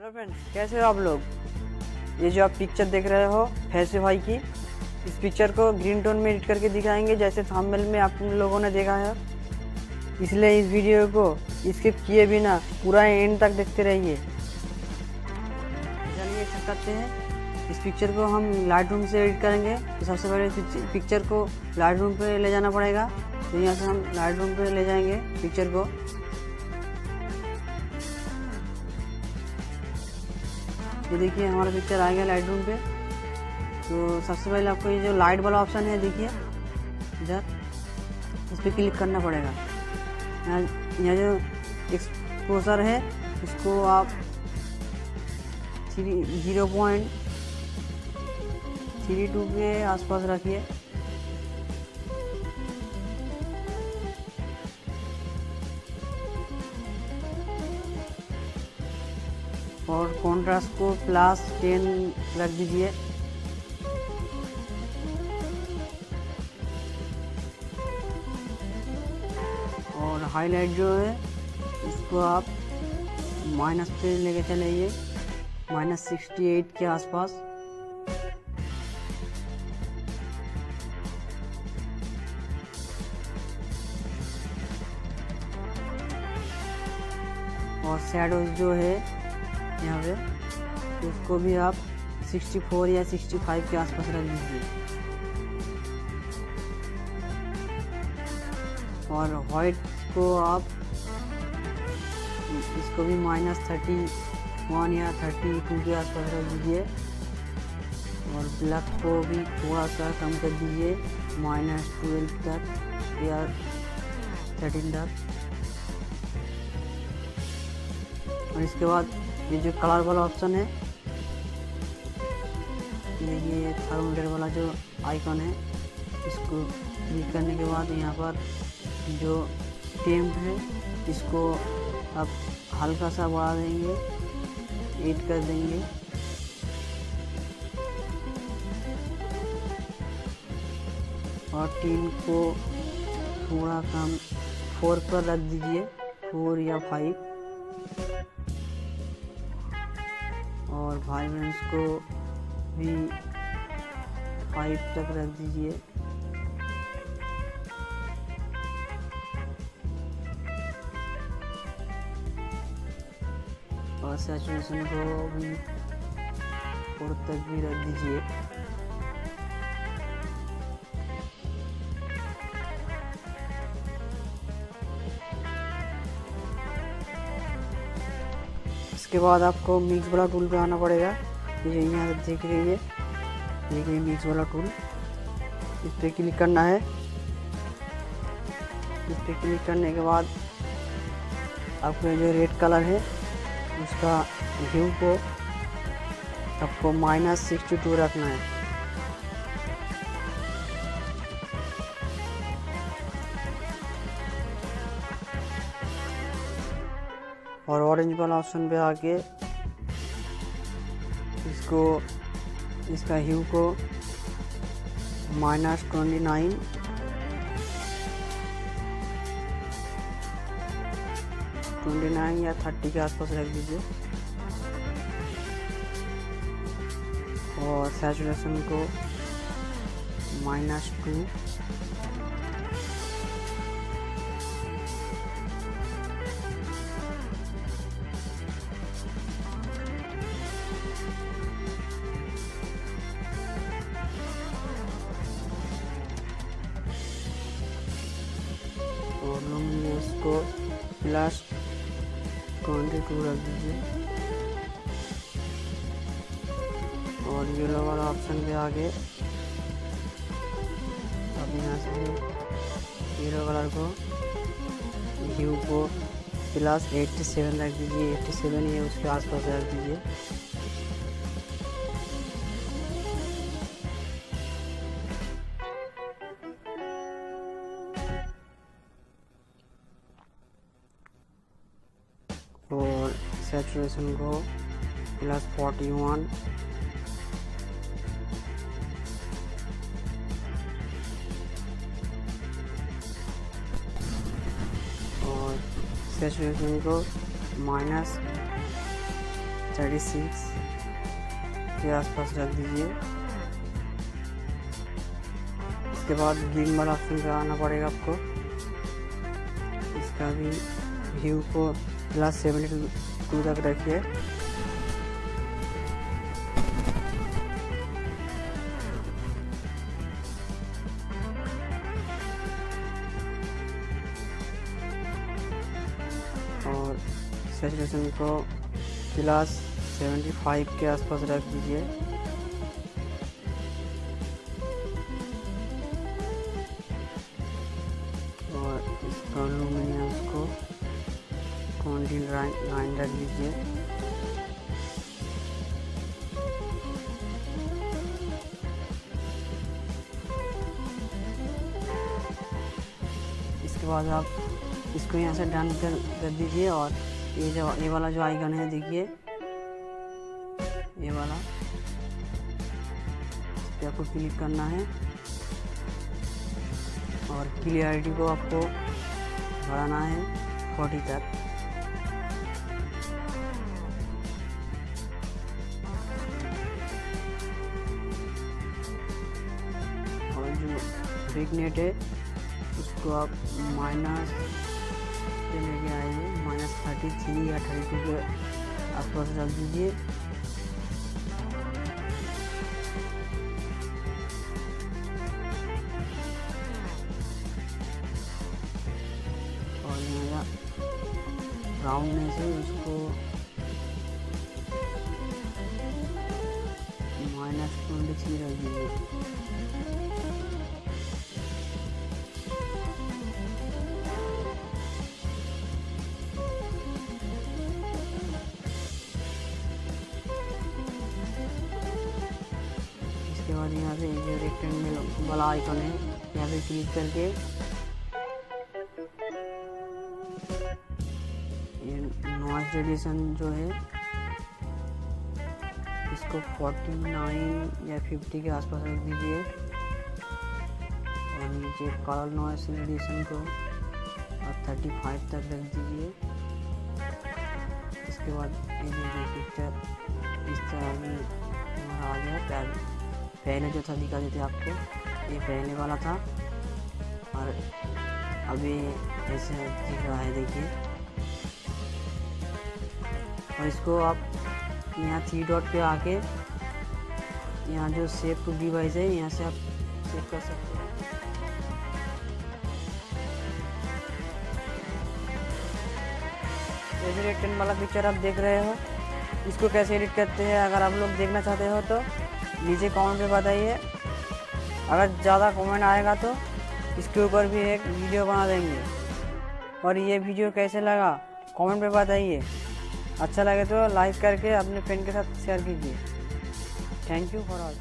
Hello friends, कैसे हो आप लोग। ये जो आप पिक्चर देख रहे हो फैसे भाई की, इस पिक्चर को ग्रीन टोन में एडिट करके दिखाएंगे जैसे थंबनेल में आप लोगों ने देखा है। इसलिए इस वीडियो को स्किप किए बिना पूरा एंड तक देखते रहिए। चलिए ऐसा करते हैं, इस पिक्चर को हम लाइटरूम से एडिट करेंगे। तो सबसे पहले पिक्चर को लाइटरूम पे ले जाना पड़ेगा। तो यहाँ से हम लाइटरूम पे ले जाएंगे पिक्चर को। ये देखिए हमारा पिक्चर आ गया लाइटरूम पे। तो सबसे पहले आपको ये जो लाइट वाला ऑप्शन है देखिए इधर, इस पर क्लिक करना पड़ेगा। यहाँ जो एक्सपोजर है इसको आप 0.32 के आसपास रखिए। और कॉन्ट्रास्ट को +10 रख दीजिए। और हाईलाइट जो है इसको आप माइनस पे लेके चलाइए, -68 के आसपास। और शैडोज जो है यहाँ पे उसको भी आप 64 या 65 के आसपास रख दीजिए। और वाइट को आप इसको भी -31 या 32 के आसपास रख दीजिए। और ब्लैक को भी थोड़ा सा कम कर दीजिए, -12 तक या 13 तक। और इसके बाद ये जो कलर वाला ऑप्शन है, ये थर्मोमीटर वाला जो आइकन है, इसको क्लिक करने के बाद यहाँ पर जो टेम्प है इसको आप हल्का सा बढ़ा देंगे, 8 कर देंगे। और टीन को थोड़ा कम 4 पर रख दीजिए, 4 या 5। और वाइब्रेंस को भी 5 तक रख दीजिए। और सैचुरेशन को भी 4 तक भी रख दीजिए। इसके बाद आपको मिक्स वाला टूल पे आना पड़ेगा। ये यहाँ देख रही है, देखिए मिक्स वाला टूल, इस पर क्लिक करना है। इस पर क्लिक करने के बाद आपको जो रेड कलर है उसका ह्यू को आपको -62 रखना है। और ऑरेंज वाला ऑप्शन पे आके इसका ह्यू को -29 या 30 के आसपास रख दीजिए। और सैचुरेशन को -2। और लुमिनस को +22 रख दीजिए। और येलो वाला ऑप्शन पे आगे अब यहाँ से येलो कलर को ह्यू को +87 रख दीजिए, 87 या उसके आसपास रख दीजिए। और सैचुरेशन को +41। और सैचुरेशन को 36 के आसपास रख दीजिए। इसके बाद ग्रीन वाला ऑप्शन पे आना पड़ेगा आपको। इसका भी व्यू को +72 तक रखिए। और सैचुरेशन को +75 के आसपास रख दीजिए। और इसका लुमिनेंस को 29 रख दीजिए। इसके बाद आप इसको यहाँ से डन कर दीजिए। और ये वाला जो आइकन है देखिए, ये वाला, इस पर आपको क्लिक करना है और क्लियरिटी को आपको बढ़ाना है 40 तक। और जो ब्राइटनेस है उसको आप माइनस से लेके आइए, -33 या 32 के आसपास रख दीजिए। और यहाँ राउंडनेस है उसको -23 रख दीजिए। इसके बाद यहाँ से जो रेक्टेंगल वाला आइकन है यहाँ पे क्लिक करके ये नॉइज रेडिएशन जो है इसको 49 या 50 के आसपास रख दीजिए। और नीचे कलर नॉइज रेडिएशन को 35 तक रख दीजिए। इसके बाद ये देखिए पिक्चर इस तरह में आ गया। पहले जो था दिखा देते आपको, ये पहले वाला था और अभी ऐसे दिख रहा है देखिए। और इसको आप यहाँ 3 डॉट पे आके यहाँ जो सेव टू डिवाइस है यहाँ से आप सेव कर सकते हैं। ये रेक्टेंगल वाला पिक्चर आप देख रहे हो, इसको कैसे एडिट करते हैं अगर आप लोग देखना चाहते हो तो नीचे कमेंट में बताइए। अगर ज़्यादा कमेंट आएगा तो इसके ऊपर भी एक वीडियो बना देंगे। और ये वीडियो कैसे लगा कमेंट में बताइए। अच्छा लगे तो लाइक करके अपने फ्रेंड के साथ शेयर कीजिए। Thank you for all.